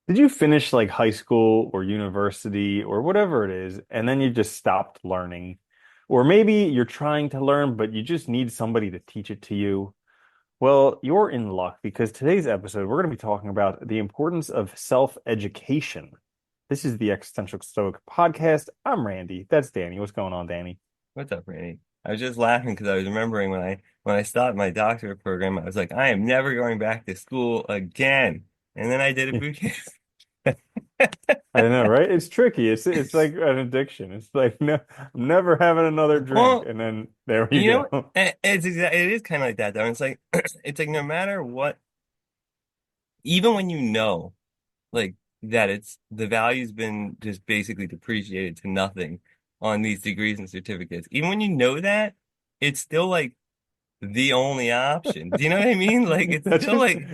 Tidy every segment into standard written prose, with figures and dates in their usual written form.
Did you finish like high school or university or whatever it is, and then you just stopped learning? Or maybe you're trying to learn, but you just need somebody to teach it to you. Well, you're in luck because today's episode, we're going to be talking about the importance of self-education. This is the Existential Stoic podcast. I'm Randy. That's Danny. What's going on, Danny? What's up, Randy? I was just laughing because I was remembering when I started my doctorate program, I was like, I am never going back to school again. And then I did a boot camp. I know, right? It's tricky. It's like an addiction. It's like no, I'm never having another drink, Well, and then there you you know, go. it is kind of like that though. It's like it's like no matter what, even when you know like that it's the value's been just basically depreciated to nothing on these degrees and certificates. Even when you know that, it's still like the only option. Do you know what I mean? Like it's That's still just like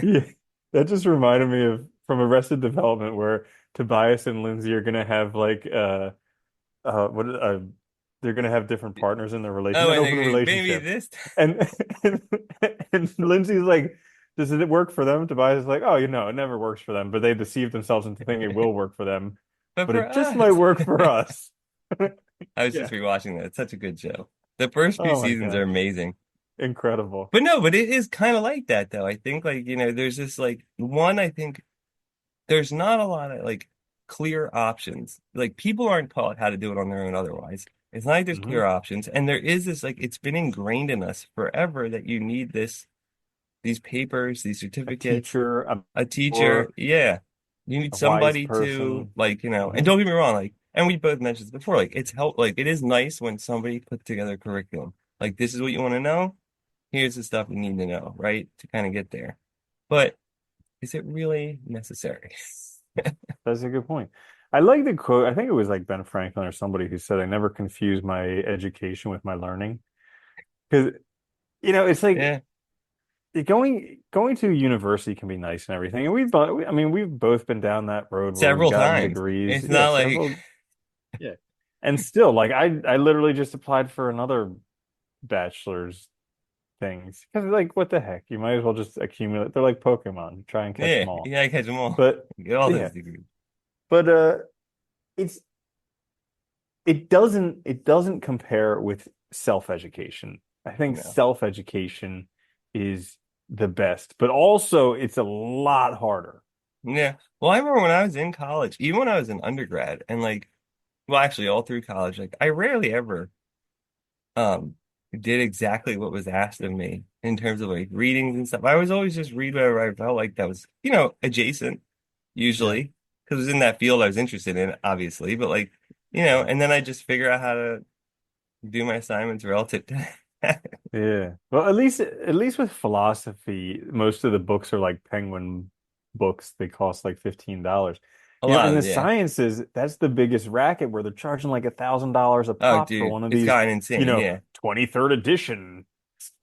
yeah, that just reminded me of from Arrested Development where Tobias and Lindsay are gonna have like what they're gonna have different partners in their relation oh, an and open they're going, baby, relationship. this. And and Lindsay's like, does it work for them? Tobias is like, oh, it never works for them, but they deceive themselves into thinking it will work for them, But but for it just might us, work for us. I was just Yeah. rewatching that. It's such a good show. The first few Oh my seasons are gosh. amazing. Incredible. But no, but it is kind of like that though. I think like, there's this like one, I think there's not a lot of like clear options. Like people aren't taught how to do it on their own otherwise. It's not like there's Hmm. clear options. And there is this like it's been ingrained in us forever that you need these papers, these A certificates, teacher, a a teacher. mentor, Yeah. You need a wise somebody to person. like, and Hmm. don't get me wrong, like, and we both mentioned this before, like it's help like it is nice when somebody put together a curriculum. Like this is what you want to know. Here's the stuff you need to know, right? To kind of get there. But is it really necessary? That's a good point. I like the quote. I think it was like Ben Franklin or somebody who said, "I never confuse my education with my learning." Because it's like Yeah. going to university can be nice and everything. And I mean, we've both been down that road where we've Several gotten times. degrees. It's Yeah, not like several. Yeah, and still, like I literally just applied for another bachelor's things because like what the heck? You might as well just accumulate. They're like Pokemon. Try and catch yeah, them all. you gotta catch them all. But Get all those yeah, degrees. but it's it doesn't compare with self-education. I think No. self-education is the best, but also it's a lot harder. Yeah. Well, I remember when I was in college, even when I was an undergrad, and like, well, actually, all through college, like, I rarely ever um did exactly what was asked of me in terms of like readings and stuff. I was always just read whatever I felt like that was, adjacent, Yeah. usually, because it was in that field I was interested in, obviously. But like, Right. and then I just figure out how to do my assignments relative to that. Yeah. Well, at least with philosophy, most of the books are like Penguin books. They cost like $15. A In lot the of, yeah. sciences, that's the biggest racket where they're charging like $1,000 a Oh, pop for dude, one of it's these, gotten insane. Yeah. 23rd edition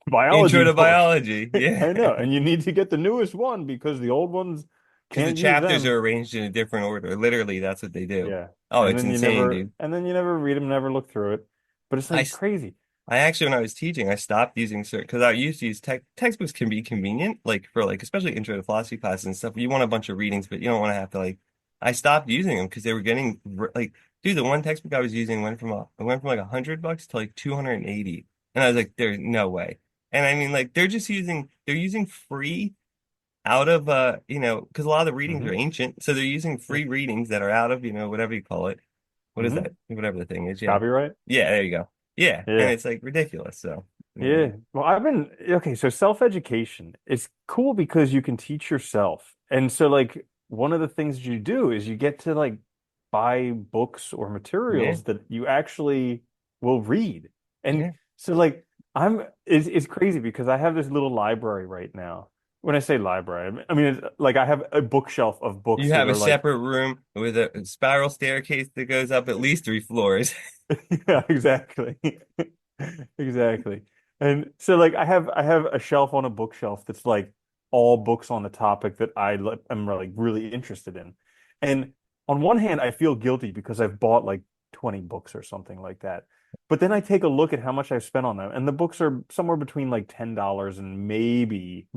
Intro biology to books. biology. Yeah. I know. And you need to get the newest one because the old ones Because the can't use chapters them. are arranged in a different order. Literally, that's what they do. Yeah. Oh, And it's then you insane, never dude. and then you never read them, never look through it. But it's I, like s- crazy. I actually, when I was teaching, I stopped using certain because I used to use textbooks can be convenient, like for like especially intro to philosophy classes and stuff. You want a bunch of readings, but you don't want to have to like. I stopped using them because they were getting like, dude, the one textbook I was using went from like $100 to like 280, and I was like, there's no way. And I mean, like they're using free out of because a lot of the readings are Hmm. ancient, so they're using Yeah. free readings that are out of whatever you call it. What is Hmm. that? Whatever the thing is, yeah. Copyright? Yeah, there you go. Yeah, and Yeah. it's like ridiculous. So, Yeah. Well, I've been okay, so self-education is cool because you can teach yourself. And so like one of the things you do is you get to like buy books or yeah, materials that you actually will read. And yeah. so like it's crazy because I have this little library right now. When I say library, I mean it's like I have a bookshelf of books You that have a are like separate room with a spiral staircase that goes up at least 3 floors. yeah, exactly. Exactly. And so like I have a shelf on a bookshelf that's like all books on the topic that am like really interested in. And on one hand, I feel guilty because I've bought like 20 books or something like that. But then I take a look at how much I've spent on them, and the books are somewhere between like $10 and maybe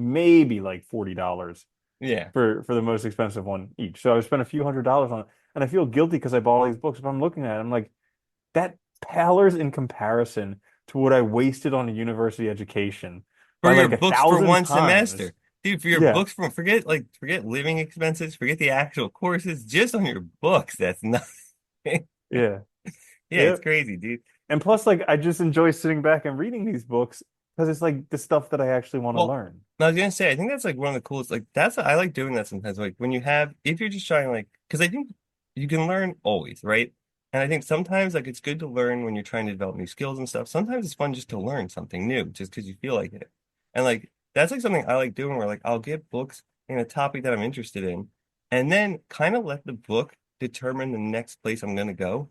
like $40. Yeah. for the most expensive one each. So I spent a few $100s on it, and I feel guilty because I bought all these books. But I'm looking at it, I'm like, that pales in comparison to what I wasted on a university education For by your like a books for thousand one times. semester. Dude, for your Yeah, books from forget living expenses, forget the actual courses, just on your books. That's nothing. yeah, Yeah, it's yep. crazy, dude. And plus, like, I just enjoy sitting back and reading these books because it's like the stuff that I actually want to Well, learn. I was gonna say, I think that's like one of the coolest. Like, that's I like doing that sometimes. Like when you have, if you're just trying, like, because I think you can learn always, right? And I think sometimes like it's good to learn when you're trying to develop new skills and stuff. Sometimes it's fun just to learn something new, just because you feel like it. And like that's like something I like doing, where like I'll get books in a topic that I'm interested in, and then kind of let the book determine the next place I'm gonna go.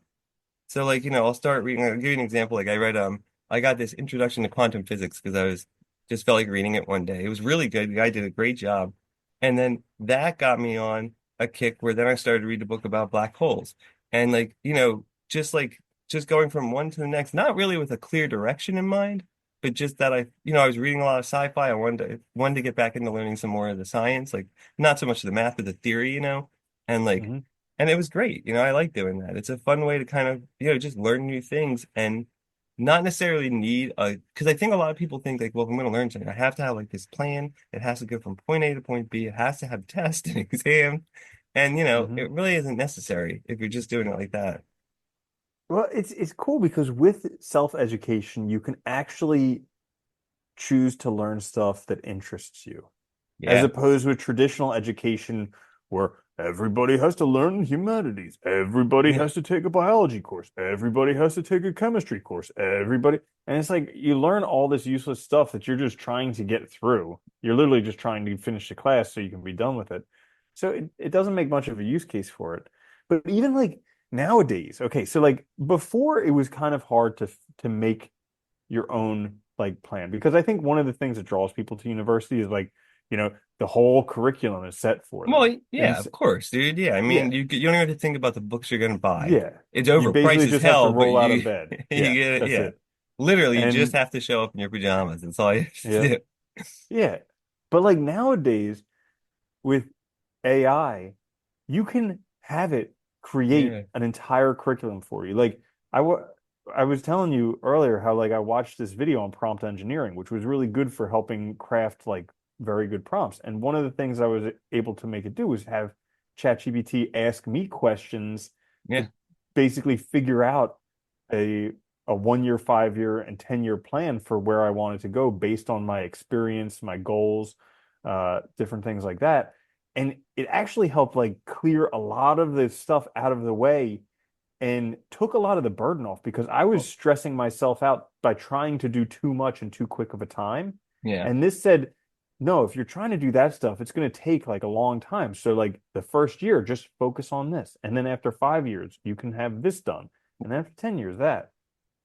So like, I'll start reading, I'll give you an example. Like I got this introduction to quantum physics because I was just felt like reading it one day. It was really good. The guy did a great job. And then that got me on a kick where then I started to read a book about black holes. And like, just going from one to the next, not really with a clear direction in mind, but just that I was reading a lot of sci-fi. I wanted to get back into learning some more of the science, like not so much the math, but the theory. And like Hmm. and it was great. I like doing that. It's a fun way to kind of, just learn new things and not necessarily need because I think a lot of people think like, well, if I'm going to learn something, I have to have like this plan. It has to go from point A to point B. It has to have tests and exam. And, Hmm. it really isn't necessary if you're just doing it like that. Well, it's cool because with self-education, you can actually choose to learn stuff that interests you, as Yeah. opposed with traditional education where everybody has to learn humanities, everybody Yeah. has to take a biology course, everybody has to take a chemistry course, everybody. And it's like you learn all this useless stuff that you're just trying to get through. You're literally just trying to finish the class so you can be done with it. So it doesn't make much of a use case for it. But even like nowadays, okay, so like before it was kind of hard to make your own like plan because I think one of the things that draws people to university is like, you know, the whole curriculum is set for them. Well, And yeah, of course, dude. Yeah. I yeah, mean, you don't even have to think about the books you're going to buy. yeah. It's You overpriced basically as just have to hell, but roll out you of bed. you Yeah, get it. that's Yeah. it. Literally, you just And have to show up in your pajamas. That's all you have yeah, to do. yeah. But like nowadays with AI, you can have it create Yeah. an entire curriculum for you. Like I wa I was telling you earlier how like I watched this video on prompt engineering, which was really good for helping craft like very good prompts. And one of the things I was able to make it do was have ChatGPT ask me questions Yeah. to basically figure out a a 1 year, 5 year, and 10 year plan for where I wanted to go based on my experience, my goals, different things like that. And it actually helped like clear a lot of the stuff out of the way and took a lot of the burden off because I was Well, stressing myself out by trying to do too much in too quick of a time. yeah. And this said, no, if you're trying to do that stuff, it's going to take like a long time. So like the first year, just focus on this. And then after 5 years, you can have this done. And then after 10 years, that.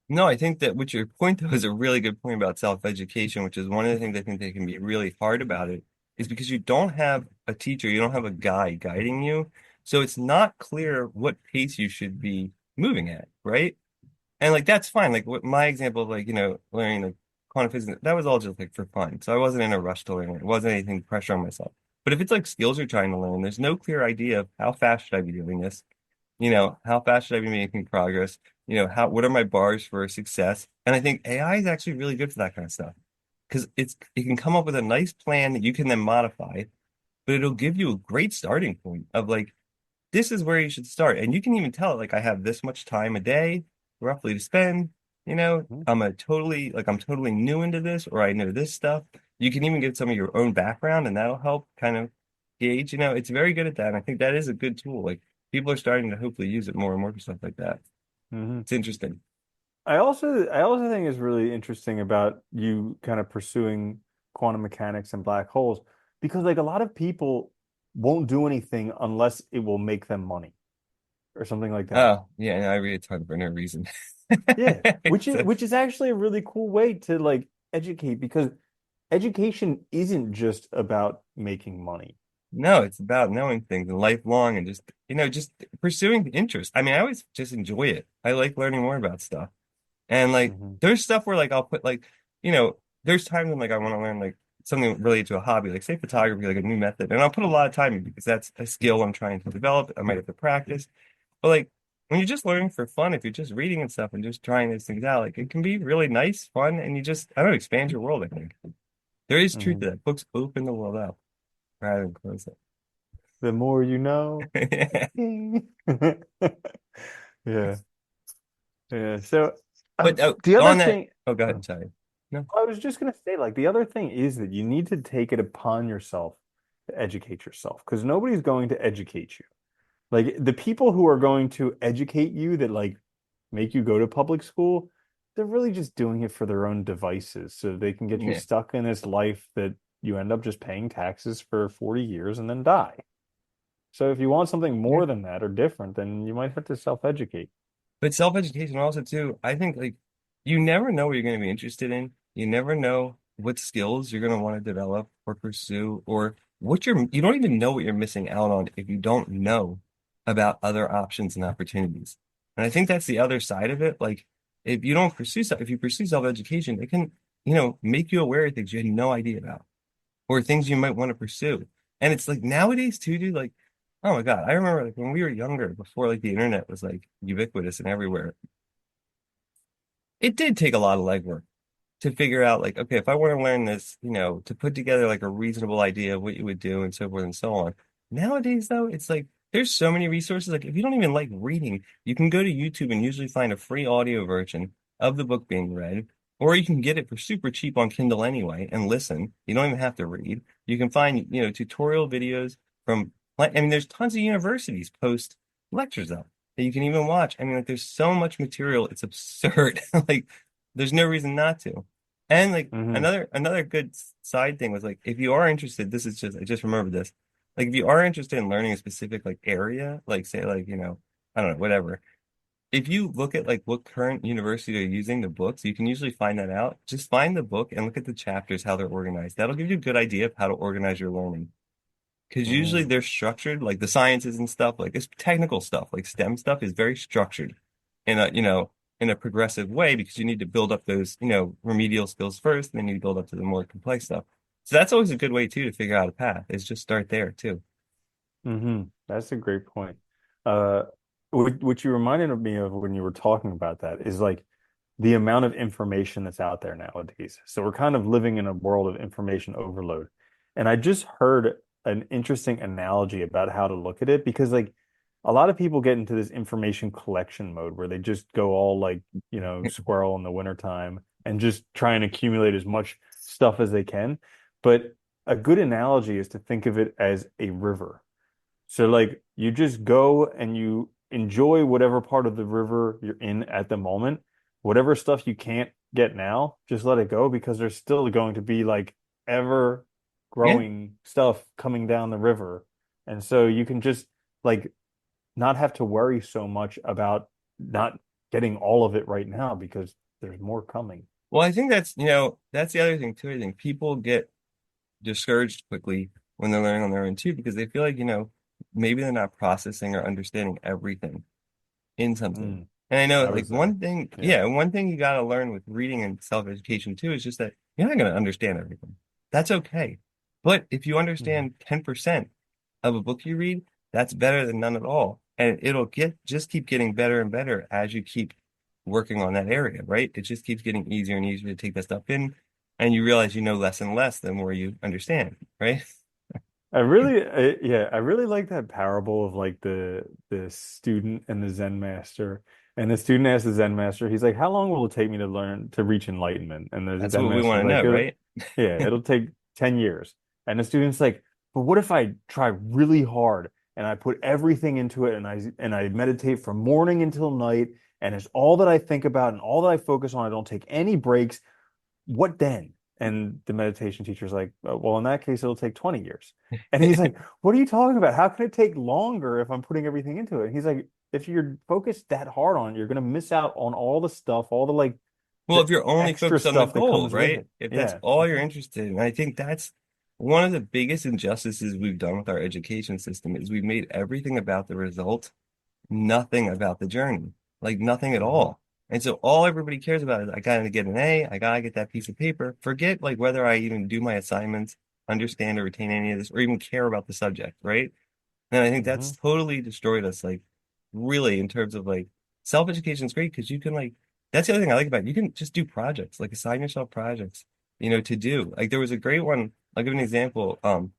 No, I think that what your point though is a really good point about self-education, which is one of the things I think that can be really hard about it, is because you don't have a teacher, you don't have a guide guiding you. So it's not clear what pace you should be moving at, right? And like that's fine. Like what my example of like, learning like quantum physics, that was all just like for fun. So I wasn't in a rush to learn it. It wasn't anything pressure on myself. But if it's like skills you're trying to learn, there's no clear idea of how fast should I be doing this? How fast should I be making progress? What are my bars for success? And I think AI is actually really good for that kind of stuff because it can come up with a nice plan that you can then modify, but it'll give you a great starting point of like, this is where you should start. And you can even tell it, like, I have this much time a day roughly to spend. I'm totally new into this, or I know this stuff. You can even give some of your own background, and that'll help kind of gauge. It's very good at that. And I think that is a good tool. Like, people are starting to hopefully use it more and more for stuff like that. Mm-hmm. It's interesting. I also think is really interesting about you kind of pursuing quantum mechanics and black holes because like a lot of people won't do anything unless it will make them money or something like that. Oh, yeah, no, I read a ton for no reason. Yeah, which is So, which is actually a really cool way to like educate because education isn't just about making money. no, it's about knowing things and lifelong and just pursuing the interest. I mean, I always just enjoy it. I like learning more about stuff. And like Hmm. there's stuff where like I'll put like, you know, there's times when like I want to learn like something related to a hobby, like say photography, like a new method, and I'll put a lot of time in because that's a skill I'm trying to develop. I might have to practice, but like when you're just learning for fun, if you're just reading and stuff and just trying these things out, like it can be really nice, fun, and you just I don't know, expand your world. I think there is truth Hmm. to that. Books open the world up rather than close The more you know. it. Yeah. Yeah. So But the other on that, thing, oh, go uh, ahead. Sorry. No. I was just gonna say, like the other thing is that you need to take it upon yourself to educate yourself because nobody's going to educate you. Like the people who are going to educate you that like make you go to public school, they're really just doing it for their own devices so they can get you Yeah. stuck in this life that you end up just paying taxes for 40 years and then die. So if you want something Yeah. more than that or different, then you might have to self-educate. But self-education also too, I think like you never know what you're going to be interested in. You never know what skills you're going to want to develop or pursue or what you don't even know what you're missing out on if you don't know about other options and opportunities. And I think that's the other side of it. Like if you don't pursue if you pursue self-education, it can, make you aware of things you had no idea about or things you might want to pursue. And it's like nowadays too, dude, like, oh my God, I remember like when we were younger, before like the internet was like ubiquitous and everywhere, it did take a lot of legwork to figure out like, okay, if I want to learn this, to put together like a reasonable idea of what you would do and so forth and so on. Nowadays, though, it's like there's so many resources. Like if you don't even like reading, you can go to YouTube and usually find a free audio version of the book being read, or you can get it for super cheap on Kindle anyway and listen. You don't even have to read. You can find, tutorial videos from, I mean, there's tons of universities post lectures up that you can even watch. I mean, like there's so much material, it's absurd. Like there's no reason not to. And like Hmm. another good side thing was like if you are interested, this is just I just remembered this. Like if you are interested in learning a specific like area, like say like, I don't know, whatever. If you look at like what current university are using the books, you can usually find that out. Just find the book and look at the chapters, how they're organized. That'll give you a good idea of how to organize your learning. Because usually Mm. they're structured, like the sciences and stuff, like it's technical stuff, like STEM stuff is very structured in a progressive way because you need to build up those, remedial skills first, and then you build up to the more complex stuff. So that's always a good way too to figure out a path, is just start there too. That's a great point. Uh, what you reminded me of when you were talking about that is like the amount of information that's out there nowadays. So we're kind of living in a world of information overload. And I just heard an interesting analogy about how to look at it because like a lot of people get into this information collection mode where they just go all like, squirrel in the wintertime and just try and accumulate as much stuff as they can. But a good analogy is to think of it as a river. So like you just go and you enjoy whatever part of the river you're in at the moment. Whatever stuff you can't get now, just let it go because there's still going to be like ever Yeah. growing stuff coming down the river. And so you can just like not have to worry so much about not getting all of it right now because there's more coming. Well, I think that's the other thing too. I think people get discouraged quickly when they're learning on their own too, because they feel like, maybe they're not processing or understanding everything in something. Mm, And I know I like was there. Yeah. one thing you got to learn with reading and self-education too is just that you're not going to understand everything. That's okay. But if you Mhm. understand 10% of a book you read, that's better than none at all. And it'll just keep getting better and better as you keep working on that area, right? It just keeps getting easier and easier to take that stuff in. And you realize you know less and less the more you understand, right? I really like that parable of like the student and the Zen master. And the student asks the Zen master, he's like, "How long will it take me to learn to reach enlightenment?" And the That's Zen what we want master's to like, know, right? Yeah, it'll take 10 years." And the student's like, "But what if I try really hard and I put everything into it and I meditate from morning until night and it's all that I think about and all that I focus on, I don't take any breaks what then?" And the meditation teacher's like, well, in that case, it'll take 20 years. And he's like, what are you talking about? How can it take longer if I'm putting everything into it? And he's like, if you're focused that hard on it, you're going to miss out on all the stuff, all the like Well, the if you're only extra focused on the stuff that goal, comes with right? it. If that's Yeah. all you're interested in, I think that's one of the biggest injustices we've done with our education system is we've made everything about the result, nothing about the journey, like nothing at Hmm. all. And so all everybody cares about is I gotta get an A, I gotta get that piece of paper. Forget like whether I even do my assignments, understand or retain any of this, or even care about the subject, right? And I think Hmm. that's totally destroyed us, like really in terms of like self-education is great because you can like that's the other thing I like about it. You can just do projects, like assign yourself projects, to do. Like there was a great one, I'll give an example. When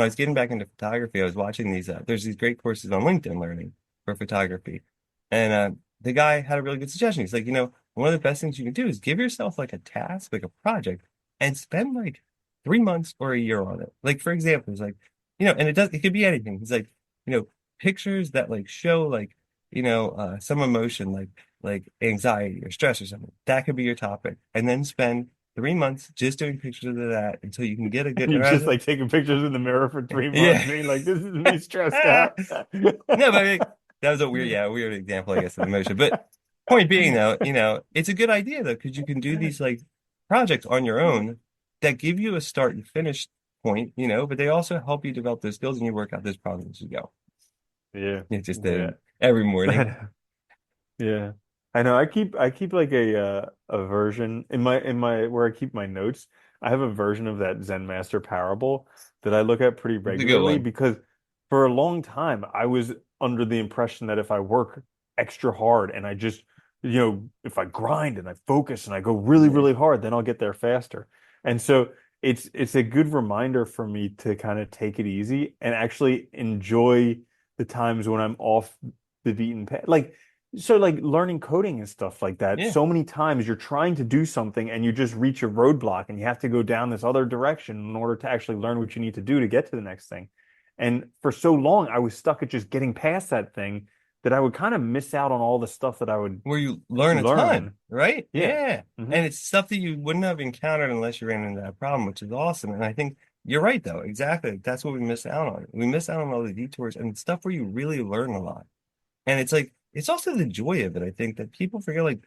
I was getting back into photography, I was watching there's these great courses on LinkedIn Learning for photography. And the guy had a really good suggestion. He's like, one of the best things you can do is give yourself like a task, like a project, and spend like 3 months or a year on it. Like for example, it's like, and it could be anything. He's like, you know, pictures that like show like, some emotion like anxiety or stress or something. That could be your topic. And then spend 3 months just doing pictures of that until you can get a And good you're just like taking pictures in the mirror for 3 months, yeah. being like, "This is me stressed out." No, but I mean, that was a weird example, I guess, of emotion. But point being, though, it's a good idea though, because you can do these like projects on your own that give you a start and finish point, but they also help you develop those skills and you work out those problems as you go. Yeah, It's just yeah. every morning. Yeah. I know. I keep like a version in my where I keep my notes. I have a version of that Zen Master parable that I look at pretty It's a good regularly one. because for a long time I was under the impression that if I work extra hard and I just, if I grind and I focus and I go really, Yeah. really hard, then I'll get there faster. And so it's a good reminder for me to kind of take it easy and actually enjoy the times when I'm off the beaten path. Like learning coding and stuff like that, Yeah. so many times you're trying to do something and you just reach a roadblock and you have to go down this other direction in order to actually learn what you need to do to get to the next thing. And for so long, I was stuck at just getting past that thing that I would kind of miss out on all the stuff that I would Where you learn a ton, learn. right? Yeah. Yeah. Hmm. And it's stuff that you wouldn't have encountered unless you ran into that problem, which is awesome. And I think you're right, though. Exactly. That's what we miss out on. We miss out on all the detours and stuff where you really learn a lot. And it's like, it's also the joy of it. I think that people forget, like,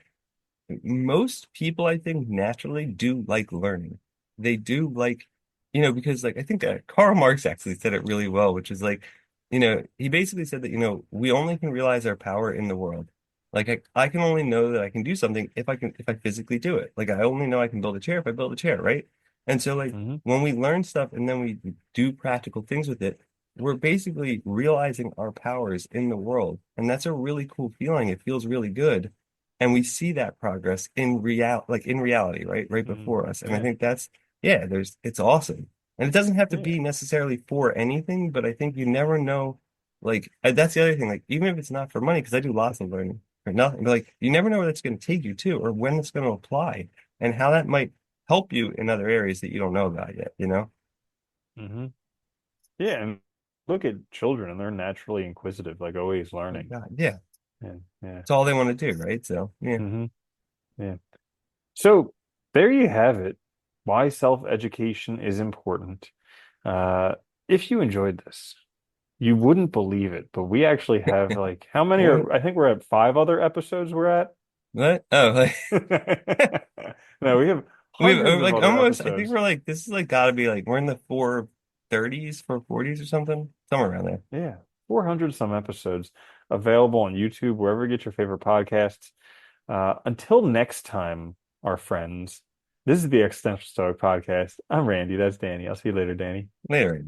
most people, I think, naturally do like learning. They do like, because like I think Karl Marx actually said it really well, which is like, he basically said that, we only can realize our power in the world. Like I can only know that I can do something if I physically do it. Like I only know I can build a chair if I build a chair, right? And so like Hmm. when we learn stuff and then we do practical things with it, we're basically realizing our powers in the world. And that's a really cool feeling. It feels really good and we see that progress in reality, right Hmm. before us. And I Yeah. think yeah, it's awesome. And it doesn't have to Yeah. be necessarily for anything, but I think you never know. Like that's the other thing. Like even if it's not for money, because I do lots of learning for nothing, but like you never know where that's going to take you to, or when it's going to apply, and how that might help you in other areas that you don't know about yet. Hmm. Yeah. And look at children and they're naturally inquisitive, like always Oh my learning. God, yeah, Yeah. Yeah. it's all they want to do, right? So yeah, Hmm. Yeah. So there you have it. Why self-education is important. Uh, if you enjoyed this, you wouldn't believe it, but we actually have like how many yeah. I think we're at 5 other episodes we're at. What? Oh, like No, we have we've hundreds of like other almost. I think episodes. we're like this is like got to be like we're in the 430s, 440s or something, somewhere around there. Yeah, 400 some episodes available on YouTube, wherever you get your favorite podcasts. Until next time, our friends, this is the Existential Stoic Podcast. I'm Randy. That's Danny. I'll see you later, Danny. Later.